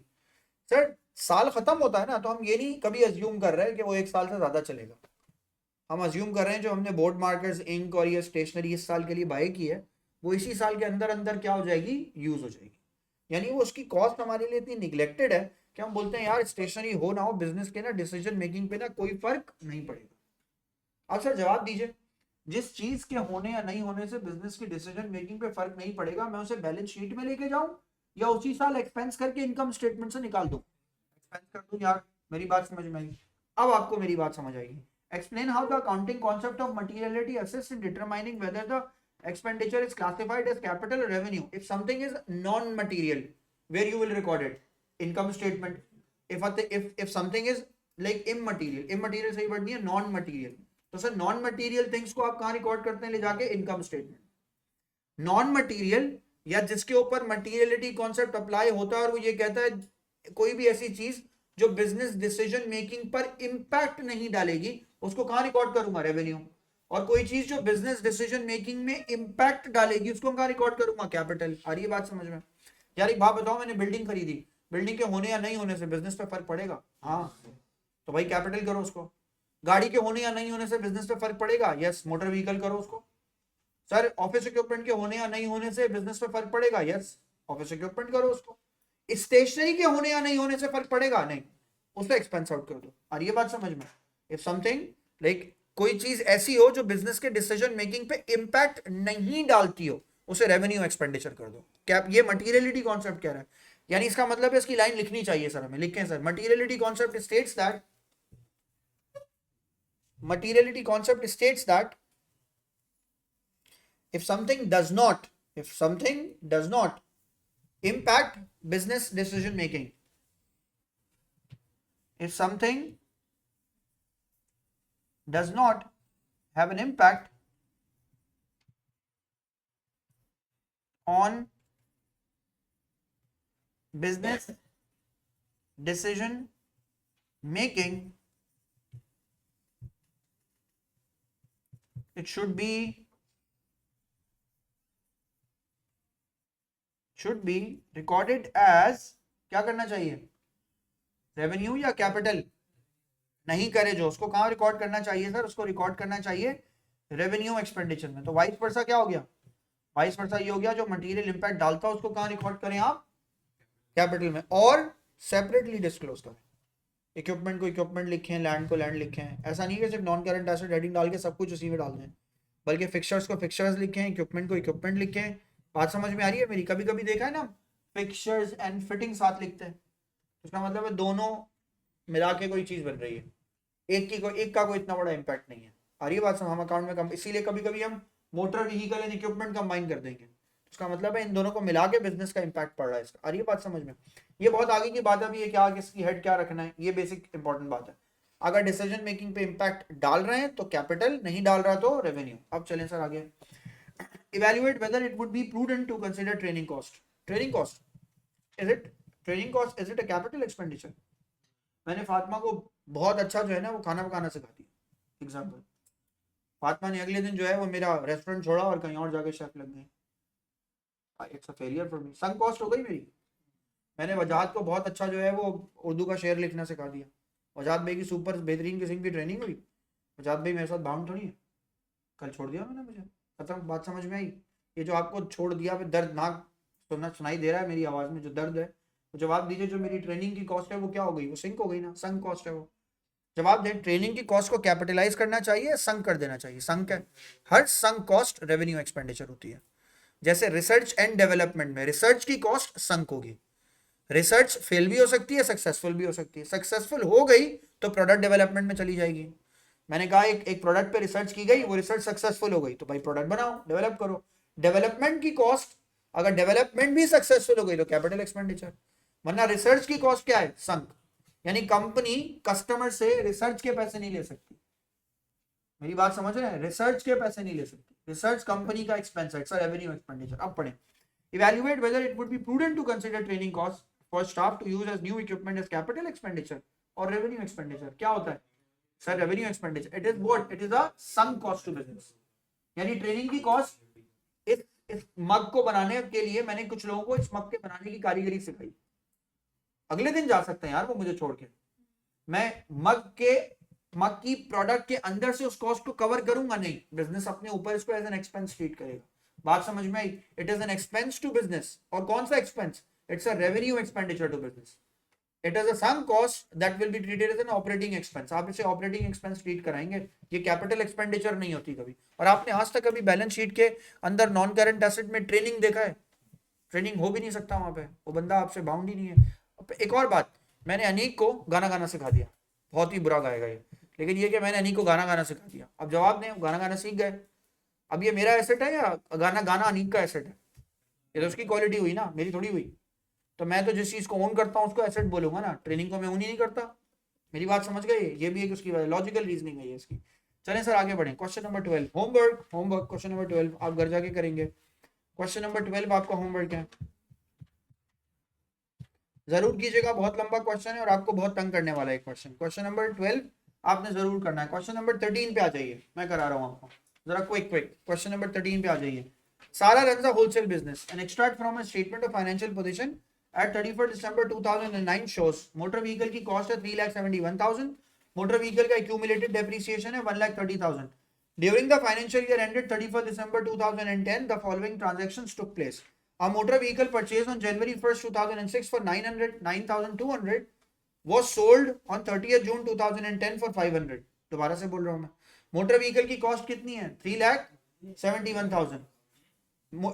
सर साल खत्म होता है ना, तो हम ये नहीं कभी अज्यूम कर रहे हैं कि वो एक साल से ज्यादा चलेगा। हम अज्यूम कर रहे हैं जो हमने बोर्ड मार्कर्स, इंक और ये स्टेशनरी इस साल के लिए बाय की है, वो इसी साल के अंदर अंदर क्या हो जाएगी, यूज हो जाएगी। यानी वो उसकी कॉस्ट हमारे लिए इतनी निगलेक्टेड है कि हम बोलते हैं यार स्टेशनरी हो ना हो, बिजनेस के ना डिसीजन मेकिंग पे ना कोई फर्क नहीं पड़ेगा। अब सर जवाब दीजिए, जिस चीज के होने या नहीं होने से बिजनेस की डिसीजन मेकिंग पे फर्क नहीं पड़ेगा, मैं उसे बैलेंस शीट में लेके जाऊं या उसी साल एक्सपेंस करके इनकम स्टेटमेंट से निकाल दूं? एक्सपेंस कर दूं यार, मेरी बात समझ में आई? अब आपको मेरी बात समझ आएगी। Explain how the accounting concept of materiality assists in determining whether the expenditure is classified as capital or revenue. If something is non-material, where you will record it? Income statement. If something is like immaterial, immaterial सही word नहीं है, non-material. तो sir non-material things को आप कहाँ record करते हैं ले जाके? Income statement. नॉन मटीरियल या जिसके ऊपर मटीरियलिटी कॉन्सेप्ट अप्लाई होता है और वो ये कहता है कोई भी ऐसी चीज जो बिजनेस डिसीजन मेकिंग पर इंपैक्ट नहीं डालेगी, उसको कहां रिकॉर्ड करूंगा? रेवेन्यू। और कोई चीज जो बिजनेस डिसीजन मेकिंग में इंपैक्ट डालेगी, उसको कहां रिकॉर्ड करूंगा? कैपिटल। आ रही है बात समझ में? यार एक बात बताओ, मैंने बिल्डिंग खरीदी, बिल्डिंग के होने या नहीं होने से बिजनेस पे फर्क पड़ेगा? हाँ, तो भाई कैपिटल करो उसको। गाड़ी के होने या नहीं होने से बिजनेस पे फर्क पड़ेगा? यस, मोटर व्हीकल करो उसको। सर ऑफिस इक्विपमेंट के होने या नहीं होने से बिजनेस पे फर्क पड़ेगा? यस, ऑफिस इक्विपमेंट करो उसको। स्टेशनरी के होने या नहीं होने से फर्क पड़ेगा? नहीं, उसको एक्सपेंस आउट कर दो। और ये बात समझ में, इफ समथिंग लाइक कोई चीज ऐसी हो जो बिजनेस के डिसीजन मेकिंग पे इंपैक्ट नहीं डालती हो, उसे रेवेन्यू एक्सपेंडिचर कर दो। क्या ये मटीरियलिटी कॉन्सेप्ट कह रहा है? यानी इसका मतलब है, इसकी लाइन लिखनी चाहिए सर हमें, लिखें sir, materiality concept states that, materiality concept states that if something does not impact business decision making, if something does not have an impact on business decision making, it should be recorded as, क्या करना चाहिए? Revenue या capital? नहीं करे जो, उसको कहां record करना चाहिए सर? उसको रिकॉर्ड करना चाहिए रेवेन्यू एक्सपेंडिचर में। तो वाइस वर्सा क्या हो गया? वाइस वर्सा ये हो गया, जो मटेरियल इंपैक्ट डालता है उसको कहां रिकॉर्ड करें आप? कैपिटल में, और सेपरेटली डिस्क्लोज करें। इक्विपमेंट को इक्विपमेंट लिखें, लैंड को लैंड लिखें। ऐसा नहीं है सिर्फ नॉन करंट एसेट हेडिंग डाल के सब कुछ उसी में डाल दें, बल्कि फिक्सर्स को फिक्सर्स लिखें, इक्विपमेंट को इक्विपमेंट लिखें। बात समझ में आ रही है मेरी? कभी कभी देखा है ना, फिक्सर्स एंड फिटिंग साथ लिखते हैं, उसका मतलब है दोनों मिला के कोई चीज बन रही है, एक का कोई इतना बड़ा इंपैक्ट नहीं है। आ रही है बात? हम अकाउंट में कम, इसीलिए कभी कभी हम motor vehicle and equipment combine कर देंगे, उसका मतलब है इन दोनों को मिला के बिजनेस का इंपैक्ट पड़ रहा है इसका। आ रही है बात समझ में? ये बहुत आगे की बात है अभी, ये क्या किसकी हेड क्या रखना है, ये बेसिक इंपॉर्टेंट बात है। अगर डिसीजन मेकिंग पे इंपैक्ट डाल रहे हैं तो कैपिटल, नहीं डाल रहा तो रेवेन्यू। अब चलें सर आगे। Evaluate whether it would be prudent to consider training cost. Training cost, is it training cost, is it a capital expenditure? मैंने फातिमा को बहुत अच्छा जो है ना वो खाना पकाना सिखाती है। एग्जाम्पल, फातिमा ने अगले दिन जो है वो मेरा रेस्टोरेंट छोड़ा और कहीं और जाके शेफ लग गई। It's a failure for me, sunk cost हो गई मेरी। मैंने वजाहत को बहुत अच्छा जो है वो उर्दू का शेर लिखना सिखा दिया। वजाहत भाई की सुपर बेहतरीन किस्म की ट्रेनिंग हुई। वजाहत भाई मेरे साथ बाउंड थोड़ी है, कल छोड़ दिया मैंने, मुझे खत्म। बात समझ में आई? ये जो आपको छोड़ दिया फिर दर्दनाक सुनाई दे रहा है मेरी आवाज में जो दर्द है, तो जवाब दीजिए जो मेरी ट्रेनिंग की कॉस्ट है वो क्या हो गई? वो सिंक हो गई ना, संक कॉस्ट है वो। जवाब दें, ट्रेनिंग की कॉस्ट को कैपिटलाइज करना चाहिए, संक कर देना चाहिए? संक है, हर संक कॉस्ट रेवेन्यू एक्सपेंडिचर होती है। जैसे रिसर्च एंड डेवलपमेंट में रिसर्च की कॉस्ट संक होगी। रिसर्च फेल भी हो सकती है, सक्सेसफुल भी हो सकती है। सक्सेसफुल हो गई तो प्रोडक्ट डेवलपमेंट में चली जाएगी। मैंने कहा एक प्रोडक्ट पे रिसर्च की गई, वो रिसर्च सक्सेसफुल हो गई तो भाई प्रोडक्ट बनाओ, डेवलप करो। डेवलपमेंट की कॉस्ट, अगर डेवलपमेंट भी सक्सेसफुल हो गई तो कैपिटल एक्सपेंडिचर, वरना रिसर्च की कॉस्ट क्या है? संक। यानी कंपनी कस्टमर से रिसर्च के पैसे नहीं ले सकती। मेरी बात समझ रहे हैं? रिसर्च के पैसे नहीं ले सकती, रिसर्च कंपनी का एक्सपेंस है, रेवेन्यू एक्सपेंडिचर। अब पढ़ें, evaluate whether it would be prudent to consider training costs for staff to use as new equipment as capital expenditure और रेवेन्यू एक्सपेंडिचर क्या होता है sir? Revenue expenditure it is what? It is a some cost to business, यानी training की cost. इस mug को बनाने के लिए मैंने कुछ लोगों को इस मग के बनाने की कारीगरी सिखाई, अगले दिन जा सकते हैं यार वो मुझे छोड़ के, मैं मग की प्रोडक्ट के अंदर से उस कॉस्ट को कवर करूंगा नहीं, बिजनेस अपने ऊपर इसको एज एन एक्सपेंस ट्रीट करेगा। बात समझ में आई? It is an expense to business. और कौन सा एक्सपेंस? It's a revenue expenditure to business. It is a some cost that will be treated as an operating expense. आप इसे ऑपरेटिंग एक्सपेंस ट्रीट कराएंगे, ये कैपिटल एक्सपेंडिचर नहीं होती कभी। और आपने आज तक कभी बैलेंस शीट के अंदर नॉन करंट एसेट में ट्रेनिंग देखा है? ट्रेनिंग हो भी नहीं सकता वहां पे, वो बंदा आपसे बाउंड ही नहीं है। एक और बात, मैंने अनीक को गाना गाना सिखा दिया, बहुत ही बुरा गाएगा ये, लेकिन ये कि मैंने अनीक को गाना गाना सिखा दिया। अब जवाब दें, गाना गाना सीख गए। अब ये मेरा एसेट है या गाना गाना अनीक का एसेट है? ये तो उसकी क्वालिटी हुई ना, मेरी थोड़ी हुई। तो मैं तो जिस चीज को ओन करता हूँ उसको एसेट बोलूंगा ना, ट्रेनिंग को मैं ओन ही नहीं करता। मेरी बात समझ गए? ये भी एक उसकी लॉजिकल रीजनिंग है ये इसकी। चलें सर आगे बढ़ें। Question number 12 homework question number 12 आप घर जाके करेंगे। क्वेश्चन नंबर 12 आपका होमवर्क है, जरूर कीजिएगा। बहुत लंबा क्वेश्चन है और आपको बहुत तंग करने वाला है क्वेश्चन। क्वेश्चन नंबर 12 आपने जरूर करना है। क्वेश्चन नंबर 13 पे आ जाइए, मैं करा रहा हूँ आपको जरा क्विक। क्वेश्चन नंबर 13 पे आ जाइए। Sara runs a wholesale business. An extract from a statement of financial position at 31st December 2009 shows motor vehicle की cost है 3,71,000, motor vehicle का accumulated depreciation है 1,30,000. During the financial year ended 31st December 2010, the following transactions took place. A motor vehicle purchased on January 1st 2006 for 9,200 was sold on 30th June 2010 for 500. दोबारा से बोल रहा हूँ मैं, motor vehicle की cost कितनी है? 3,71,000।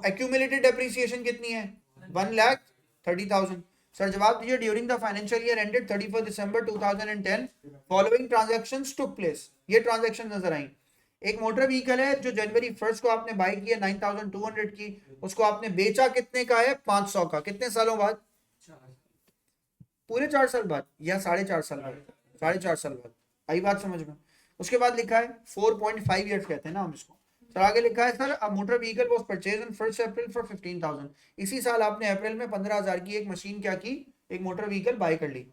एक्यूमुलेटेड डेप्रिसिएशन कितनी है? 1,30,000। सर जवाब दीजिए, during the financial year ended 31 December 2010 following transactions took place. ये ट्रांजैक्शन नजर आई। एक मोटर व्हीकल है जो जनवरी 1 को आपने बाई किया 9,200 की, उसको आपने बेचा कितने का है? 500 का। कितने सालों बाद? पूरे 4 साल बाद या 4.5 साल बाद? 4.5 साल बाद। आई बात समझ में? उसके बाद लिखा है 4.5 ईयर्स कहते हैं ना हम इसको। सर आगे लिखा है sir a motor vehicle was purchase on 1 April for 15,000। इसी साल आपने अप्रैल में 15,000 की एक मशीन क्या की? एक मोटर व्हीकल बाय कर ली।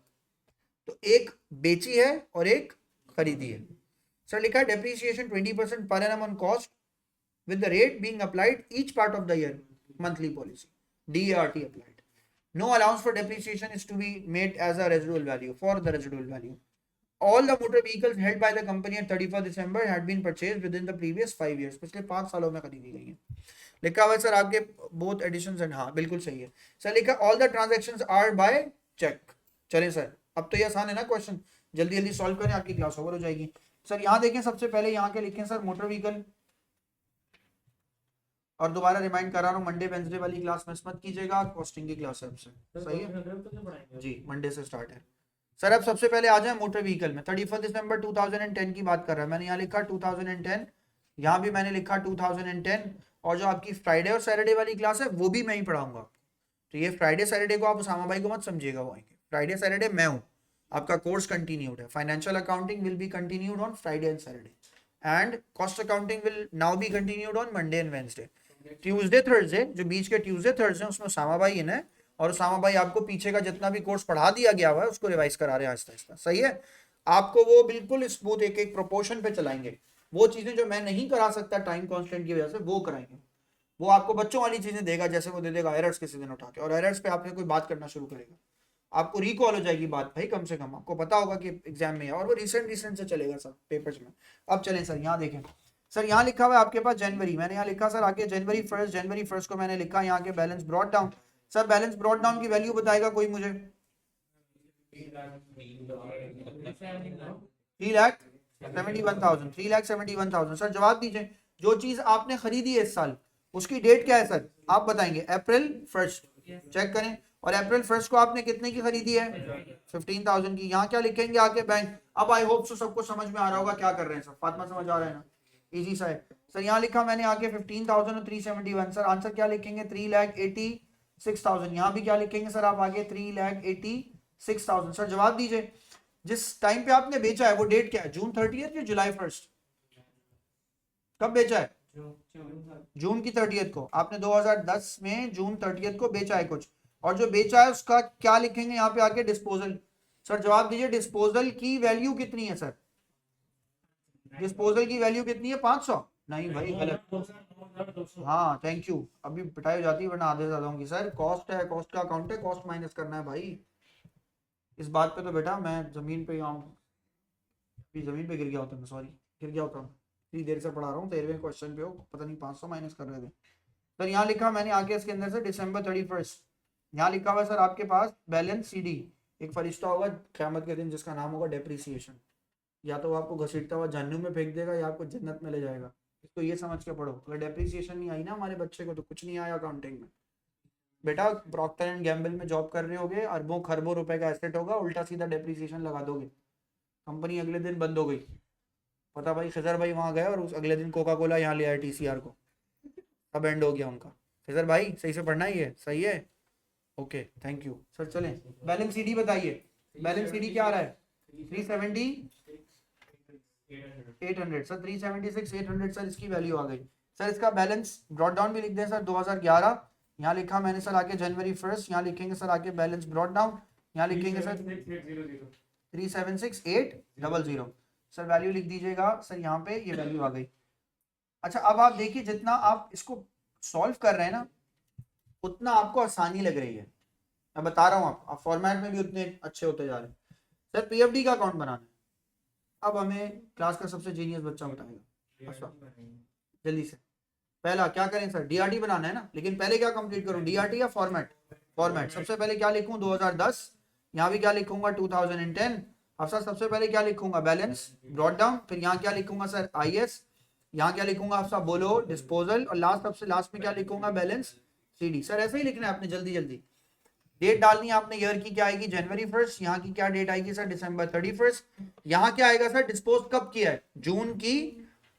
तो एक बेची है और एक खरीदी है। सर लिखा है depreciation 20% per annum on cost with the rate being applied each part of the year, monthly policy, DART applied. No allowance for depreciation is to be made as a residual value for the residual value. All the motor vehicles held by the company at 31st December had been purchased within the previous 5 years. पिछले 5 सालों में खरीदी गई है। लिखा हुआ है sir आपके both additions and, हाँ बिल्कुल सही है सर। लिखा all the transactions are by check। चलें सर, अब तो ये आसान है ना क्वेश्चन, जल्दी जल्दी सॉल्व करें, आपकी क्लास ओवर हो जाएगी। सर यहाँ देखें, सबसे पहले यहाँ के लिखें सर मोटर व्हीकल, और दोबारा रिमाइंड करा रहा हूँ मंडे वेंसडे वाली क्लास मिस मत कीजिएगा, कॉस्टिंग की क्लास है आपसे, सही है जी, मंडे से स्टार्ट है। सर अब सबसे पहले आ जाए मोटर व्हीकल में। 31 दिसंबर 2010 की बात कर रहा है, मैंने यहाँ लिखा 2010, यहाँ भी मैंने लिखा 2010, और जो आपकी फ्राइडे और सैटरडे वाली क्लास है वो भी मैं ही पढ़ाऊंगा। तो ये फ्राइडे सैटरडे को आप उसामा भाई को मत समझिएगा, वो आएंगे। फ्राइडे सैटरडे मैं हूँ, आपका कोर्स कंटिन्यूड है। Financial accounting will be continued on Friday and Saturday and cost accounting will now be continued on Monday and Wednesday. Tuesday Thursday, जो बीच के ट्यूसडे थर्सडे उसमें उसामा भाई इन है, और उसामा भाई आपको पीछे का जितना भी कोर्स पढ़ा दिया गया हुआ है उसको रिवाइज करा रहे हैं आहिस्ता आहिस्ता, सही है। आपको वो बिल्कुल स्मूथ एक एक प्रोपोर्शन पे चलाएंगे। वो चीजें जो मैं नहीं करा सकता टाइम कांस्टेंट की वजह से, वो कराएंगे। वो आपको बच्चों वाली चीजें देगा, जैसे वो दे देगा एरर्स किसी दिन उठा के, और एरर्स पे आपने कोई बात करना शुरू करेगा, आपको रिकॉल हो जाएगी बात भाई, कम से कम आपको पता होगा कि एग्जाम में है, और वो रिसेंट से चलेगा सब पेपर्स में। अब चलें सर, यहाँ देखें सर, यहाँ लिखा हुआ है आपके पास जनवरी, मैंने यहाँ लिखा सर आगे जनवरी फर्स्ट को मैंने लिखा यहाँ के balance brought down. Sir balance brought down की वैल्यू बताएगा कोई मुझे? 3,71,000। सर जवाब दीजिए, जो चीज आपने खरीदी है इस साल उसकी डेट क्या है सर? आप बताएंगे अप्रैल 1। चेक करें, और अप्रैल 1 को आपने कितने की खरीदी है? 15,000 की। यहाँ क्या लिखेंगे आके? बैंक। अब आई होप सो सबको समझ में आ रहा होगा क्या कर रहे हैं सर, फातिमा समझ आ रहा है ना, इजी सा है सर। यहाँ लिखा मैंने आके 15,000 और 371। सर आंसर क्या लिखेंगे? 3,86,000। यहाँ भी क्या लिखेंगे सर आप आगे? 3,86,000। सर जवाब दीजिए, जिस टाइम पे आपने बेचा है वो डेट क्या है? जून 30 या जुलाई 1? कब बेचा है? जून की 30 को। आपने 2010 में जून 30 को बेचा है कुछ, और जो बेचा है उसका क्या लिखेंगे यहाँ पे आके? डिस्पोजल। सर जवाब दीजिए, डिस्पोजल की वैल्यू कितनी है सर? डिस्पोजल की वैल्यू कितनी है? 500? नहीं भाई गलत। हाँ थैंक यू, अभी पिटाई हो जाती है वरना आधे से ज्यादा होंगी सर। कॉस्ट है, कॉस्ट का अकाउंट है, कॉस्ट माइनस करना है भाई। इस बात पे तो बेटा मैं जमीन पे आऊँ, जमीन पे गिर गया होता मैं, सॉरी गिर गया होता। इतनी देर से पढ़ा रहा हूँ, 13वें क्वेश्चन पे हो, पता नहीं 500 माइनस कर रहे थे सर। यहाँ लिखा मैंने आगे इसके अंदर से December 31st, यहाँ लिखा हुआ है सर आपके पास बैलेंस सीडी। एक फरिश्ता होगा क़यामत के दिन जिसका नाम होगा डेप्रिसिएशन। या तो वो आपको घसीटता हुआ जहन्नुम में फेंक देगा या आपको जन्नत में ले जाएगा। इसको ये समझ के पढ़ो, अगर डेप्रिसिएशन नहीं आई ना हमारे बच्चे को तो कुछ नहीं आया अकाउंटिंग में। बेटा प्रॉक्टर एंड गैम्बल में जॉब कर रहे होगे, अरबों खरबों रुपए का एसेट होगा, उल्टा सीधा डेप्रिसिएशन लगा दोगे, कंपनी अगले दिन बंद हो गई। पता भाई खिजर भाई वहां गए और उस अगले दिन कोका कोला यहाँ ले आए TCR को, अब एंड हो गया उनका। खिजर भाई सही से पढ़ना ही है, सही है? Okay thank you sir. चलें बैलेंस सीडी बताइए, बैलेंस सीडी क्या आ रहा है? 370 800 सर, 376 800 सर इसकी वैल्यू आ गई। सर इसका बैलेंस ब्रॉट डाउन भी लिख दें सर 2011, यहाँ लिखा मैंने सर आके January 1st, यहाँ लिखेंगे सर आके बैलेंस ब्रॉट डाउन, यहाँ लिखेंगे सर 376800 सर, वैल्यू लिख दीजिएगा सर, यहाँ पे ये वैल्यू आ गई। अच्छा अब आप देखिए जितना आप इसको सॉल्व कर रहे हैं ना उतना आपको आसानी लग रही है, मैं बता रहा हूँ आप फॉर्मेट में भी उतने अच्छे होते जा रहे हैं। सर PFD का अकाउंट बनाना है, अब हमें क्लास का सबसे जीनियस बच्चा बताएगा। अच्छा जल्दी से, पहला क्या करें सर? DRT बनाना है ना, लेकिन पहले क्या कंप्लीट करूं, DRT या फॉर्मेट? फॉर्मेट। सबसे पहले क्या लिखूं? 2010, यहाँ भी क्या लिखूंगा? 2010। अब सर सबसे पहले क्या लिखूंगा? बैलेंस ब्रॉट डाउन, फिर यहाँ क्या लिखूंगा सर? IS, यहाँ क्या लिखूंगा आपका? बोलो डिस्पोजल, और लास्ट सबसे लास्ट में क्या लिखूंगा? Balance CD। सर ऐसे ही लिखना है आपने, जल्दी जल्दी डेट डालनी है आपने, ईयर की क्या आएगी? January 1st, यहाँ की क्या डेट आएगी सर? December 31st, यहाँ क्या आएगा सर? डिस्पोज कब किया है? जून की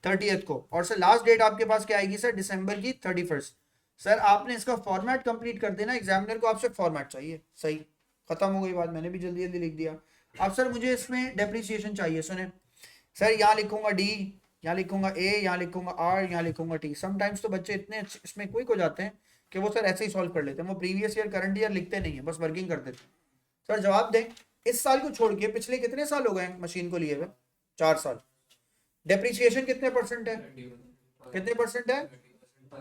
30th को, और सर लास्ट डेट आपके पास क्या आएगी सर? December की 31st। सर आपने इसका फॉर्मेट कंप्लीट कर देना, एग्जामिनर को आपसे फॉर्मेट चाहिए, सही, खत्म हो गई बात, मैंने भी जल्दी जल्दी लिख दिया। अब सर मुझे इसमें डेप्रिसिएशन चाहिए, सुने सर, यहाँ लिखूंगा D, यहाँ लिखूंगा A, यहाँ लिखूंगा R, यहाँ लिखूंगा T। समटाइम्स तो बच्चे इतने इसमें क्विक हो जाते हैं कि वो सर ऐसे ही सॉल्व कर लेते हैं, वो प्रीवियस ईयर करंट ईयर लिखते नहीं है, बस वर्किंग कर देते हैं। सर जवाब दें, इस साल को छोड़ के पिछले कितने साल हो गए मशीन को लिए हुए? 4 साल। डेप्रिसिएशन कितने परसेंट है? कितने परसेंट है?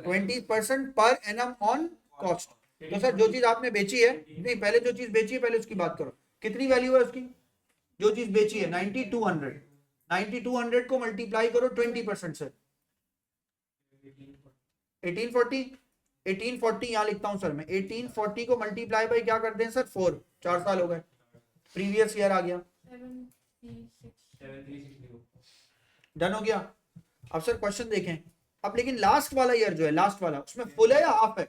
20% पर एनम ऑन कॉस्ट। तो सर जो चीज आपने बेची है, नहीं पहले जो चीज बेची है पहले उसकी बात करो, कितनी वैल्यू है उसकी? जो चीज बेची है 9200, 9200 को मल्टीप्लाई करो 20% से, 1840, 1840 यहाँ लिखता हूं सर मैं, 1840 को मल्टीप्लाई बाई क्या करते हैं सर? 4, 4 साल हो गए, प्रीवियस ईयर आ गया, डन हो गया। अब सर क्वेश्चन देखें, अब लेकिन लास्ट वाला ईयर जो है, लास्ट वाला, उसमें फुल है या हाफ है?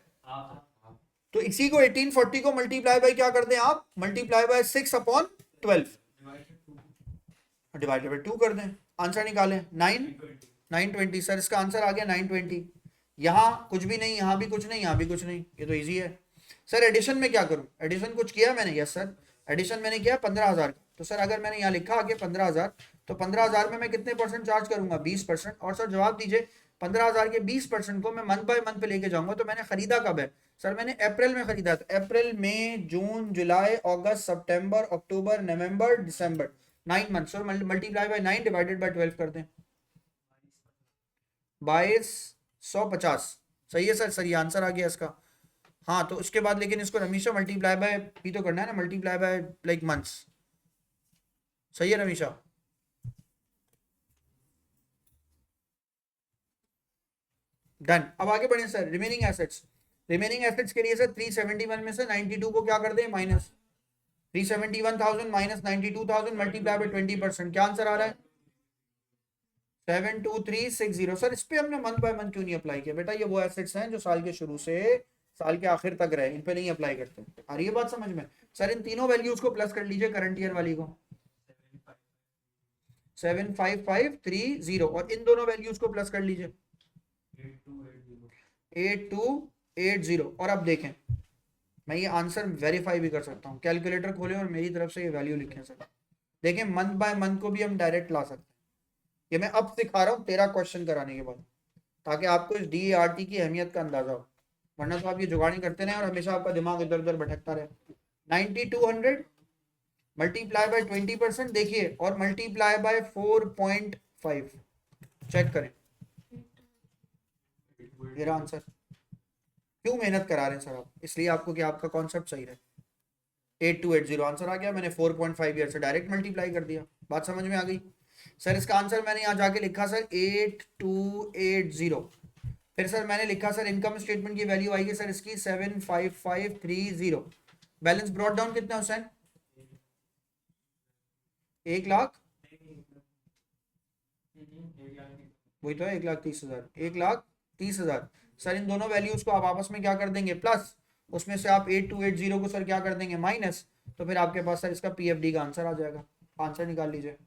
तो इसी को 1840 को मल्टीप्लाई बाई क्या कर दें आप? मल्टीप्लाई बाय 6/12, डिवाइडेड बाय 2 कर दें, आंसर निकालें 920। सर इसका आंसर आ गया 920। यहाँ कुछ भी नहीं, यहाँ भी कुछ नहीं, यहाँ भी कुछ नहीं, ये तो इजी है। सर एडिशन में क्या करूँ? एडिशन कुछ किया मैंने? यस सर, एडिशन मैंने किया 15,000 का। तो सर अगर मैंने यहाँ लिखा आगे 15,000, तो 15,000 में मैं कितने परसेंट चार्ज करूंगा? 20%। और सर जवाब दीजिए, 15,000 के 20% को मैं मंथ बाय मंथ पे लेके जाऊंगा, तो मैंने खरीदा कब है? सर मैंने अप्रैल में खरीदा, तो अप्रैल, मई, जून, जुलाई, अगस्त, सितंबर, अक्टूबर, नवंबर, दिसंबर, 9 month. Sir multiply by 9 divided by 12 कर दें, 2250। सही है सर, सर ये आंसर आ गया इसका। हाँ तो उसके बाद लेकिन इसको रमीशा मल्टीप्लाई बाय भी तो करना है ना, मल्टीप्लाई बाय लाइक मंथ्स। सही है रमीशा? डन। अब आगे बढ़े sir, remaining assets. Remaining assets के लिए सर 371 में से 92 को क्या कर दें? माइनस। 371,000 माइनस 92,000 मल्टीप्लाई बाय 20%, क्या आंसर आ रहा है? 72360। सर इस पे हमने मंथ बाय मंथ क्यों नहीं अप्लाई किया? बेटा ये वो एसेट्स हैं जो साल के शुरू से साल के आखिर तक रहे, इन पे नहीं अप्लाई करते। आ रही है बात समझ में? सर इन तीनों वैल्यूज को प्लस कर लीजिए, करंट ईयर वाली को 75530, और इन दोनों वैल्यूज को प्लस कर लीजिए 8280। और अब देखें, मैं ये आंसर वेरीफाई भी कर सकता हूँ, कैलकुलेटर खोलें और मेरी तरफ से ये वैल्यू लिखें सर। देखें मंथ बाय मंथ को भी हम डायरेक्ट ला सकते हैं, ये मैं अब सिखा रहा हूँ 13 क्वेश्चन कराने के बाद, ताकि आपको इस DART की अहमियत का अंदाजा हो, वरना तो आप ये जुगाड़ी करते रहे और हमेशा आपका दिमाग इधर उधर भटकता रहे। 9200 मल्टीप्लाई बाय 20%, देखिए, और मल्टीप्लाई बाय 4.5, चेक करें, ये रहा आंसर। क्यों मेहनत करा रहे हैं सर आप? इसलिए आपको कि आपका कॉन्सेप्ट सही रहे। 8280 आंसर आ गया, मैंने 4.5 ईयर से डायरेक्ट मल्टीप्लाई कर दिया। बात समझ में आ गई सर? इसका आंसर मैंने यहाँ जाके लिखा सर 8280। फिर सर मैंने लिखा सर इनकम स्टेटमेंट की वैल्यू आएगी सर इसकी 75530। बैलेंस ब्रॉट डाउन कितना हुसैन? 1 लाख, वही तो है, 1,30,000, 1,30,000। सर इन दोनों वैल्यूज को आप आपस में क्या कर देंगे? प्लस, उसमें से आप 8280 को सर क्या कर देंगे? माइनस। तो फिर आपके पास सर इसका पीएफडी का आंसर आ जाएगा। आंसर निकाल लीजिए,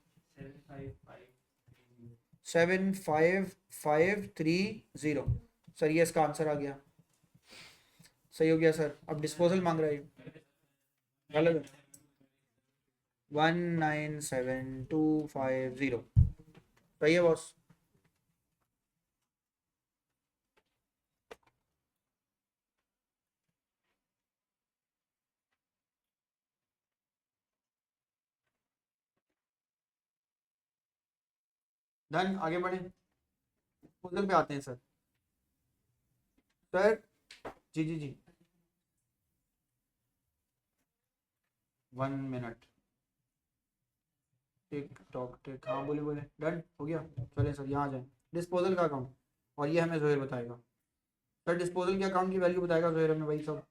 75530। सर ये इसका आंसर आ गया, सही हो गया सर। अब डिस्पोजल मांग रहा है, गलत है, 197250। सही है बॉस। डन, आगे बढ़े, डिस्पोजल पे आते हैं सर। सर जी जी जी, 1 मिनट, टिक टॉक टिक, हाँ बोले बोले, डन हो गया। चले सर यहाँ आ जाए, डिस्पोजल का अकाउंट, और ये हमें जोहेर बताएगा सर। डिस्पोजल के अकाउंट की वैल्यू बताएगा जोहेर हमें, भाई सब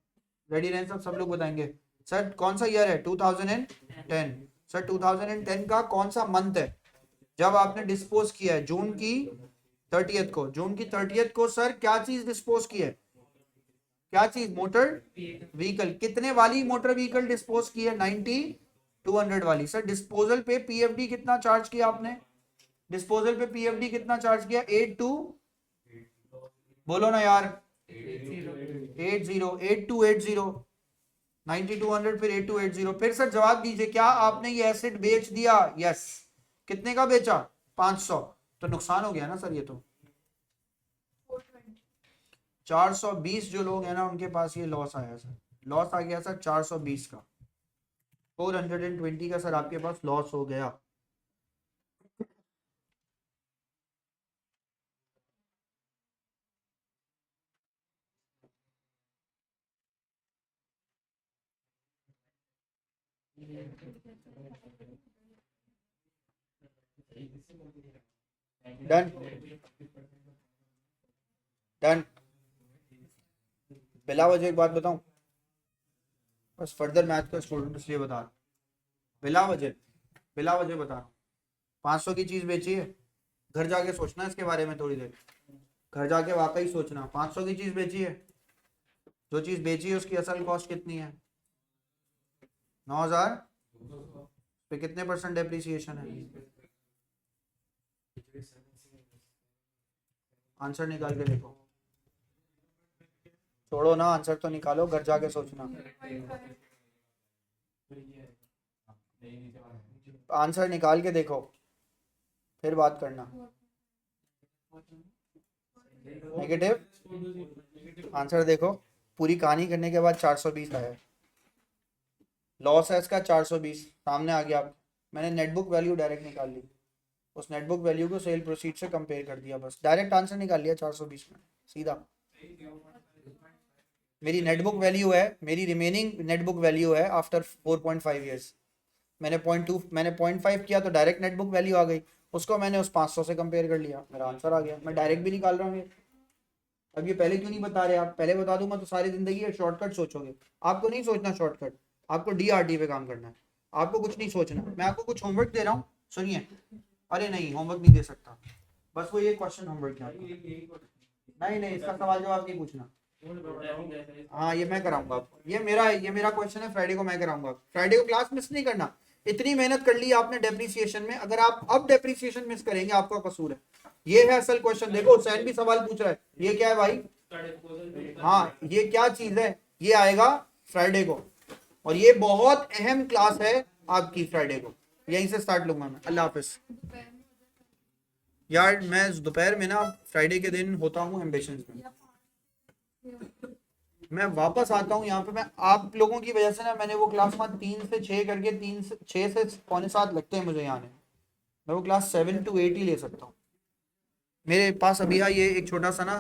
रेडी रहें, सब लोग बताएंगे। सर कौन सा ईयर है? 2010। सर 2010 का कौन सा मंथ है जब आपने डिस्पोज किया है? जून की 30th को, जून की 30th को सर क्या चीज डिस्पोज की है? क्या चीज? Motor vehicle. कितने वाली मोटर व्हीकल डिस्पोज की है? 9200 वाली। सर डिस्पोजल पे पीएफडी कितना चार्ज किया आपने? डिस्पोजल पे पीएफडी कितना चार्ज किया? 82, बोलो ना यार, 8280, 9200 फिर 8280। फिर सर जवाब दीजिए, क्या आपने ये एसेट बेच दिया? यस। कितने का बेचा? 500। तो नुकसान हो गया ना सर ये तो। 420 जो लोग हैं ना उनके पास ये लॉस आया सर, लॉस आ गया सर 420 का। 420 का सर आपके पास लॉस हो गया। Done done. बिला वजह एक बात बताऊं, बस फर्दर मैथ का स्टूडेंट इसलिए बता रहा, बिला वजह बता रहा। 500 की चीज बेची है, घर जाके सोचना इसके बारे में थोड़ी देर, घर जाके वाकई सोचना। 500 की चीज बेची है, जो चीज बेची है उसकी असल कॉस्ट कितनी है? 9,000 पे कितने परसेंट डेप्रिसिएशन है? आंसर निकाल के देखो, छोड़ो ना, आंसर तो निकालो, घर जाके सोचना। आंसर निकाल के देखो, फिर बात करना। नेगेटिव, आंसर देखो, पूरी कहानी करने के बाद 420 आया, लॉस है इसका 420, सामने आ गया। मैंने नेटबुक वैल्यू डायरेक्ट निकाल ली, उस नेटबुक वैल्यू को सेल प्रोसीड से कंपेयर कर दिया, बस डायरेक्ट आंसर निकाल लिया 420 में सीधा। मेरी नेटबुक वैल्यू है, मेरी रिमेनिंग नेटबुक वैल्यू है आफ्टर 4.5 ईयर्स। मैंने 0.5 किया तो डायरेक्ट नेटबुक वैल्यू आ गई, उसको मैंने उस 500 से कंपेयर कर लिया, मेरा आंसर आ गया। मैं डायरेक्ट भी निकाल रहा हूँ ये। अब ये पहले क्यों नहीं बता रहे आप? पहले बता दूंगा तो सारी जिंदगी शॉर्टकट सोचोगे। आपको नहीं सोचना शॉर्टकट, आपको डीआरटी पे काम करना है। आपको कुछ नहीं सोचना, मैं आपको कुछ होमवर्क दे रहा हूँ, सुनिए। अरे नहीं, होमवर्क नहीं दे सकता, बस वो ये क्वेश्चन होमवर्क है आपका। नहीं नहीं, इसका सवाल जवाब नहीं पूछना। हाँ ये मैं कराऊंगा आपको, ये मेरा क्वेश्चन है, फ्राइडे को मैं कराऊंगा। फ्राइडे को क्लास मिस नहीं करना। इतनी मेहनत कर ली आपने डेप्रिसिएशन में, अगर आप अब डेप्रिसिएशन मिस करेंगे आपका कसूर है। ये है असल क्वेश्चन। देखो हुसैन भी सवाल पूछ रहा है, ये क्या है भाई? हाँ ये क्या चीज है? ये आएगा फ्राइडे को, और ये बहुत अहम क्लास है आपकी फ्राइडे को। यहीं से स्टार्ट लूंगा मैं। अल्लाह हाफिज यार, मैं दोपहर में ना फ्राइडे के दिन होता हूँ एम्बिशंस में। मैं वापस आता हूँ यहाँ पे। मैं आप लोगों की वजह से ना, मैंने वो क्लास 3 से 6 करके 6 से 6:15 लगते हैं मुझे यहाँ आने में। मैं वो क्लास 7 to 8 ही ले सकता हूँ। मेरे पास अभी ये एक छोटा सा ना